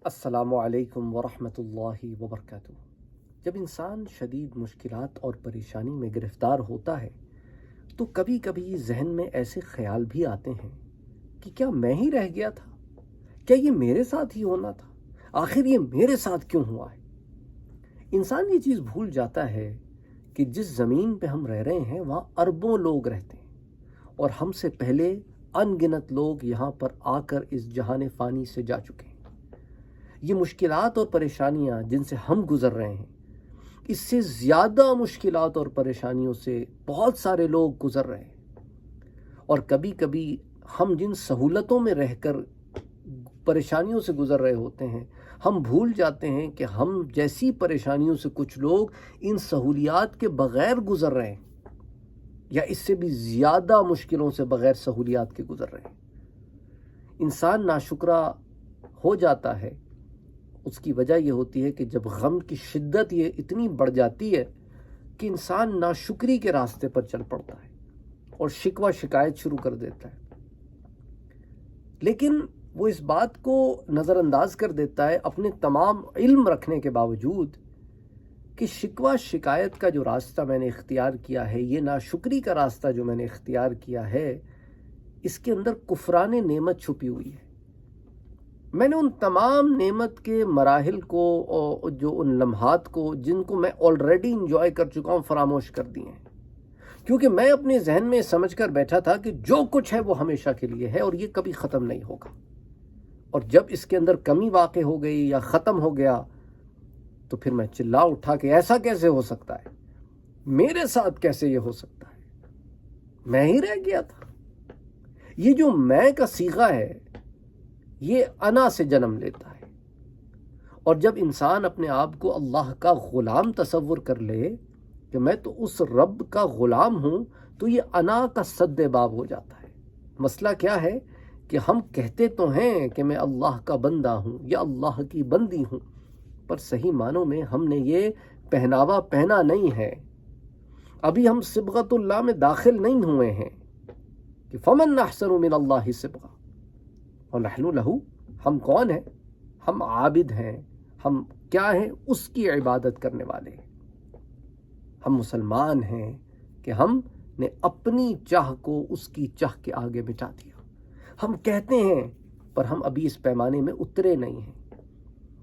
السلام علیکم ورحمۃ اللہ وبرکاتہ۔ جب انسان شدید مشکلات اور پریشانی میں گرفتار ہوتا ہے تو کبھی کبھی ذہن میں ایسے خیال بھی آتے ہیں کہ کیا میں ہی رہ گیا تھا؟ کیا یہ میرے ساتھ ہی ہونا تھا؟ آخر یہ میرے ساتھ کیوں ہوا ہے؟ انسان یہ چیز بھول جاتا ہے کہ جس زمین پہ ہم رہ رہے ہیں وہاں اربوں لوگ رہتے ہیں اور ہم سے پہلے ان گنت لوگ یہاں پر آ کر اس جہان فانی سے جا چکے ہیں۔ یہ مشکلات اور پریشانیاں جن سے ہم گزر رہے ہیں، اس سے زیادہ مشکلات اور پریشانیوں سے بہت سارے لوگ گزر رہے ہیں، اور کبھی کبھی ہم جن سہولتوں میں رہ کر پریشانیوں سے گزر رہے ہوتے ہیں، ہم بھول جاتے ہیں کہ ہم جیسی پریشانیوں سے کچھ لوگ ان سہولیات کے بغیر گزر رہے ہیں، یا اس سے بھی زیادہ مشکلوں سے بغیر سہولیات کے گزر رہے ہیں۔ انسان ناشکرا ہو جاتا ہے، اس کی وجہ یہ ہوتی ہے کہ جب غم کی شدت یہ اتنی بڑھ جاتی ہے کہ انسان ناشکری کے راستے پر چل پڑتا ہے اور شکوہ شکایت شروع کر دیتا ہے، لیکن وہ اس بات کو نظر انداز کر دیتا ہے اپنے تمام علم رکھنے کے باوجود کہ شکوہ شکایت کا جو راستہ میں نے اختیار کیا ہے، یہ ناشکری کا راستہ جو میں نے اختیار کیا ہے، اس کے اندر کفران نعمت چھپی ہوئی ہے۔ میں نے ان تمام نعمت کے مراحل کو اور جو ان لمحات کو جن کو میں آلریڈی انجوائے کر چکا ہوں فراموش کر دیے ہیں، کیونکہ میں اپنے ذہن میں سمجھ کر بیٹھا تھا کہ جو کچھ ہے وہ ہمیشہ کے لیے ہے اور یہ کبھی ختم نہیں ہوگا، اور جب اس کے اندر کمی واقع ہو گئی یا ختم ہو گیا تو پھر میں چلا اٹھا کہ ایسا کیسے ہو سکتا ہے، میرے ساتھ کیسے یہ ہو سکتا ہے، میں ہی رہ گیا تھا۔ یہ جو میں کا صیغہ ہے یہ انا سے جنم لیتا ہے، اور جب انسان اپنے آپ کو اللہ کا غلام تصور کر لے کہ میں تو اس رب کا غلام ہوں، تو یہ انا کا سد باب ہو جاتا ہے۔ مسئلہ کیا ہے کہ ہم کہتے تو ہیں کہ میں اللہ کا بندہ ہوں یا اللہ کی بندی ہوں، پر صحیح معنوں میں ہم نے یہ پہناوا پہنا نہیں ہے، ابھی ہم صبغۃ اللہ میں داخل نہیں ہوئے ہیں کہ فمن احسن من اللہ صبغہ وَنَحْنُ لَهُ، ہم کون ہیں؟ ہم عابد ہیں، ہم کیا ہیں؟ اس کی عبادت کرنے والے ہیں۔ ہم مسلمان ہیں کہ ہم نے اپنی چاہ کو اس کی چاہ کے آگے مٹا دیا۔ ہم کہتے ہیں پر ہم ابھی اس پیمانے میں اترے نہیں ہیں،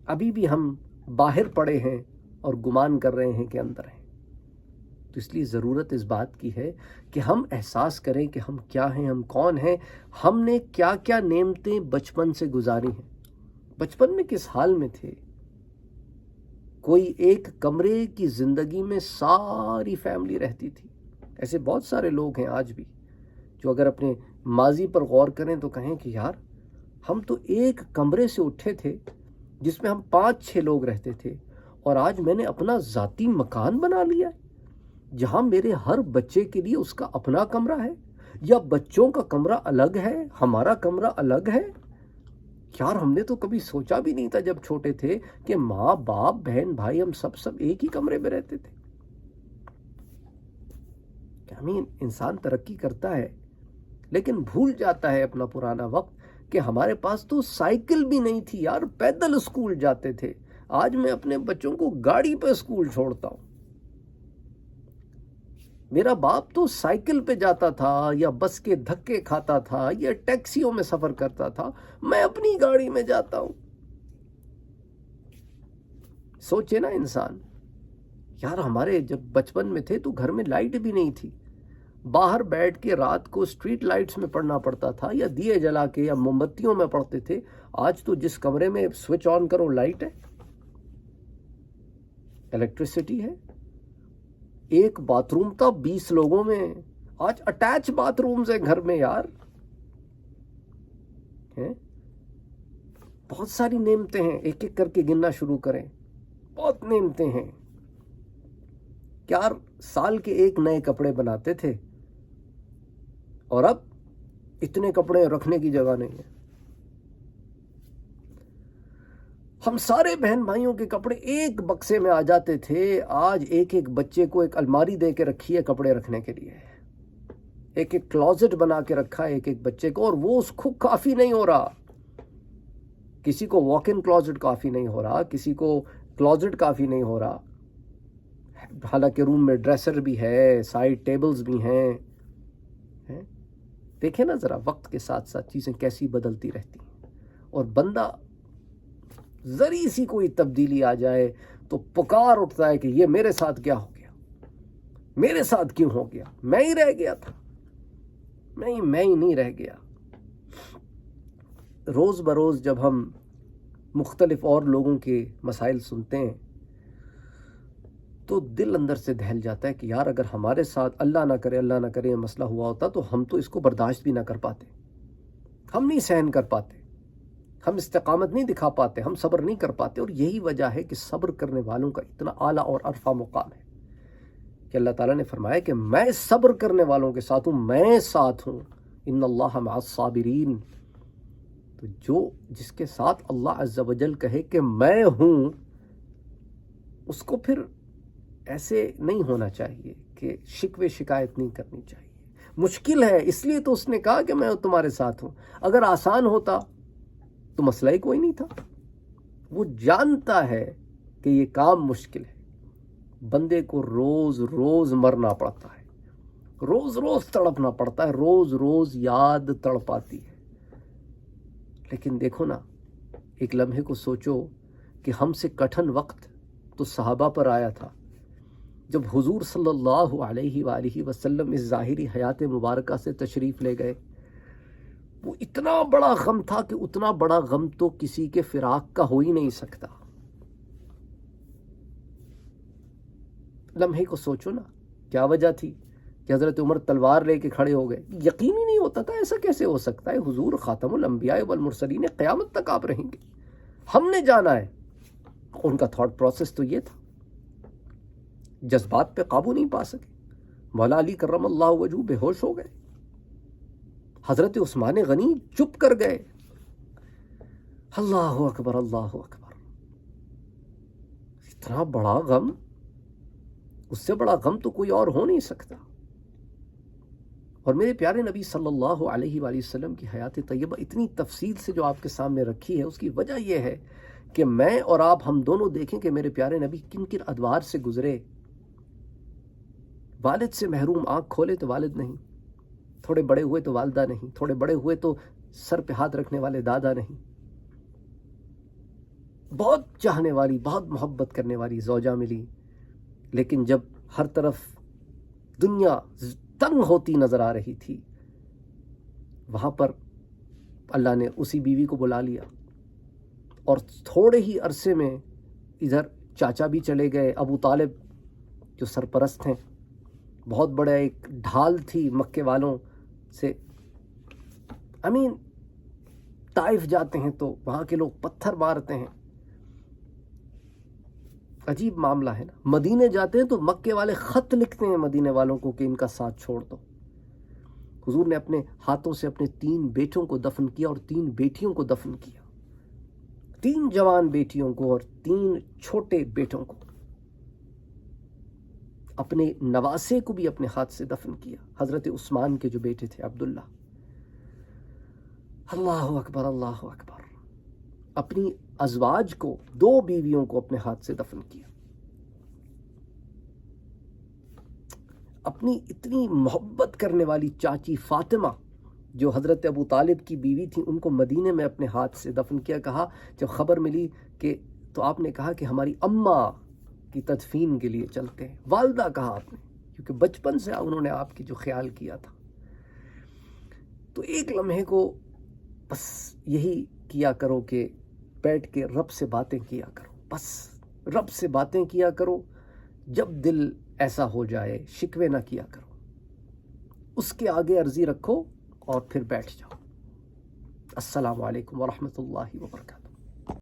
ابھی بھی ہم باہر پڑے ہیں اور گمان کر رہے ہیں کہ اندر ہیں۔ تو اس لیے ضرورت اس بات کی ہے کہ ہم احساس کریں کہ ہم کیا ہیں، ہم کون ہیں، ہم نے کیا کیا نعمتیں بچپن سے گزاری ہیں، بچپن میں کس حال میں تھے۔ کوئی ایک کمرے کی زندگی میں ساری فیملی رہتی تھی، ایسے بہت سارے لوگ ہیں آج بھی جو اگر اپنے ماضی پر غور کریں تو کہیں کہ یار ہم تو ایک کمرے سے اٹھے تھے جس میں ہم 5-6 لوگ رہتے تھے، اور آج میں نے اپنا ذاتی مکان بنا لیا ہے جہاں میرے ہر بچے کے لیے اس کا اپنا کمرہ ہے، یا بچوں کا کمرہ الگ ہے، ہمارا کمرہ الگ ہے۔ یار ہم نے تو کبھی سوچا بھی نہیں تھا جب چھوٹے تھے کہ ماں باپ بہن بھائی ہم سب ایک ہی کمرے میں رہتے تھے۔ انسان ترقی کرتا ہے لیکن بھول جاتا ہے اپنا پرانا وقت کہ ہمارے پاس تو سائیکل بھی نہیں تھی یار، پیدل اسکول جاتے تھے۔ آج میں اپنے بچوں کو گاڑی پہ اسکول چھوڑتا ہوں۔ میرا باپ تو سائیکل پہ جاتا تھا یا بس کے دھکے کھاتا تھا یا ٹیکسیوں میں سفر کرتا تھا، میں اپنی گاڑی میں جاتا ہوں۔ سوچے نا انسان، یار ہمارے جب بچپن میں تھے تو گھر میں لائٹ بھی نہیں تھی، باہر بیٹھ کے رات کو اسٹریٹ لائٹس میں پڑھنا پڑتا تھا یا دیے جلا کے یا موم بتیوں میں پڑھتے تھے۔ آج تو جس کمرے میں سوئچ آن کرو لائٹ ہے، الیکٹریسٹی ہے، ایک باتھ روم تھا 20 لوگوں میں، آج اٹیچ باتھ رومز ہیں گھر میں یار۔ بہت ساری نعمتیں ہیں، ایک ایک کر کے گننا شروع کریں، بہت نعمتیں ہیں۔ یار سال کے ایک نئے کپڑے بناتے تھے اور اب اتنے کپڑے رکھنے کی جگہ نہیں ہے۔ ہم سارے بہن بھائیوں کے کپڑے ایک بکسے میں آ جاتے تھے، آج ایک ایک بچے کو ایک الماری دے کے رکھی ہے کپڑے رکھنے کے لیے، ایک ایک کلوزٹ بنا کے رکھا ہے ایک ایک بچے کو، اور وہ اس کو کافی نہیں ہو رہا کسی کو واک ان کلازٹ کافی نہیں ہو رہا، کسی کو کلازٹ کافی نہیں ہو رہا، حالانکہ روم میں ڈریسر بھی ہے، سائڈ ٹیبلز بھی ہیں۔ دیکھیں نا ذرا وقت کے ساتھ ساتھ چیزیں کیسی بدلتی رہتی ہیں، اور بندہ ذری سی کوئی تبدیلی آ جائے تو پکار اٹھتا ہے کہ یہ میرے ساتھ کیا ہو گیا، میرے ساتھ کیوں ہو گیا، میں ہی رہ گیا تھا۔ نہیں، میں ہی نہیں رہ گیا۔ روز بروز جب ہم مختلف اور لوگوں کے مسائل سنتے ہیں تو دل اندر سے دہل جاتا ہے کہ یار اگر ہمارے ساتھ اللہ نہ کرے یہ مسئلہ ہوا ہوتا تو ہم تو اس کو برداشت بھی نہ کر پاتے، ہم نہیں سہن کر پاتے، ہم استقامت نہیں دکھا پاتے، ہم صبر نہیں کر پاتے۔ اور یہی وجہ ہے کہ صبر کرنے والوں کا اتنا اعلیٰ اور عرفہ مقام ہے کہ اللہ تعالیٰ نے فرمایا کہ میں صبر کرنے والوں کے ساتھ ہوں، میں ساتھ ہوں، ان اللہ مع الصابرین۔ تو جس کے ساتھ اللہ عز و جل کہے کہ میں ہوں، اس کو پھر ایسے نہیں ہونا چاہیے کہ شکوے شکایت نہیں کرنی چاہیے۔ مشکل ہے، اس لیے تو اس نے کہا کہ میں تمہارے ساتھ ہوں۔ اگر آسان ہوتا تو مسئلہ ہی کوئی نہیں تھا۔ وہ جانتا ہے کہ یہ کام مشکل ہے، بندے کو روز روز مرنا پڑتا ہے، روز روز تڑپنا پڑتا ہے، روز روز یاد تڑپاتی ہے۔ لیکن دیکھو نا، ایک لمحے کو سوچو کہ ہم سے کٹھن وقت تو صحابہ پر آیا تھا جب حضور صلی اللہ علیہ وآلہ وسلم اس ظاہری حیات مبارکہ سے تشریف لے گئے۔ وہ اتنا بڑا غم تھا کہ اتنا بڑا غم تو کسی کے فراق کا ہو ہی نہیں سکتا۔ لمحے کو سوچو نا، کیا وجہ تھی کہ حضرت عمر تلوار لے کے کھڑے ہو گئے؟ یقین ہی نہیں ہوتا تھا ایسا کیسے ہو سکتا ہے، حضور خاتم الانبیاء والمرسلین، قیامت تک آپ رہیں گے، ہم نے جانا ہے۔ ان کا تھاٹ پروسیس تو یہ تھا، جذبات پہ قابو نہیں پا سکے۔ مولا علی کرم اللہ وجہہ بے ہوش ہو گئے، حضرت عثمان غنی چپ کر گئے۔ اللہ اکبر، اللہ اکبر۔ اتنا بڑا غم، اس سے بڑا غم تو کوئی اور ہو نہیں سکتا۔ اور میرے پیارے نبی صلی اللہ علیہ وآلہ وسلم کی حیات طیبہ اتنی تفصیل سے جو آپ کے سامنے رکھی ہے، اس کی وجہ یہ ہے کہ میں اور آپ ہم دونوں دیکھیں کہ میرے پیارے نبی کن کن ادوار سے گزرے۔ والد سے محروم، آنکھ کھولے تو والد نہیں، تھوڑے بڑے ہوئے تو والدہ نہیں، تھوڑے بڑے ہوئے تو سر پہ ہاتھ رکھنے والے دادا نہیں، بہت چاہنے والی، بہت محبت کرنے والی زوجہ ملی، لیکن جب ہر طرف دنیا تنگ ہوتی نظر آ رہی تھی، وہاں پر اللہ نے اسی بیوی کو بلا لیا، اور تھوڑے ہی عرصے میں ادھر چاچا بھی چلے گئے، ابو طالب جو سرپرست ہیں، بہت بڑا ایک ڈھال تھی مکے والوں سے۔ طائف جاتے ہیں تو وہاں کے لوگ پتھر مارتے ہیں، عجیب معاملہ ہے نا۔ مدینے جاتے ہیں تو مکے والے خط لکھتے ہیں مدینے والوں کو کہ ان کا ساتھ چھوڑ دو۔ حضور نے اپنے ہاتھوں سے اپنے 3 بیٹوں کو دفن کیا اور 3 بیٹیوں کو دفن کیا، 3 جوان بیٹیوں کو اور 3 چھوٹے بیٹوں کو۔ اپنے نواسے کو بھی اپنے ہاتھ سے دفن کیا، حضرت عثمان کے جو بیٹے تھے عبداللہ۔ اللہ اکبر، اللہ اکبر۔ اپنی ازواج کو، 2 بیویوں کو اپنے ہاتھ سے دفن کیا۔ اپنی اتنی محبت کرنے والی چاچی فاطمہ جو حضرت ابو طالب کی بیوی تھی، ان کو مدینے میں اپنے ہاتھ سے دفن کیا۔ کہا جب خبر ملی کہ، تو آپ نے کہا کہ ہماری اماں کی تدفین کے لیے چلتے ہیں۔ والدہ کہا آپ نے، کیونکہ بچپن سے انہوں نے آپ کی جو خیال کیا تھا۔ تو ایک لمحے کو بس یہی کیا کرو کہ بیٹھ کے رب سے باتیں کیا کرو، بس رب سے باتیں کیا کرو۔ جب دل ایسا ہو جائے، شکوے نہ کیا کرو، اس کے آگے عرضی رکھو اور پھر بیٹھ جاؤ۔ السلام علیکم ورحمۃ اللہ وبرکاتہ۔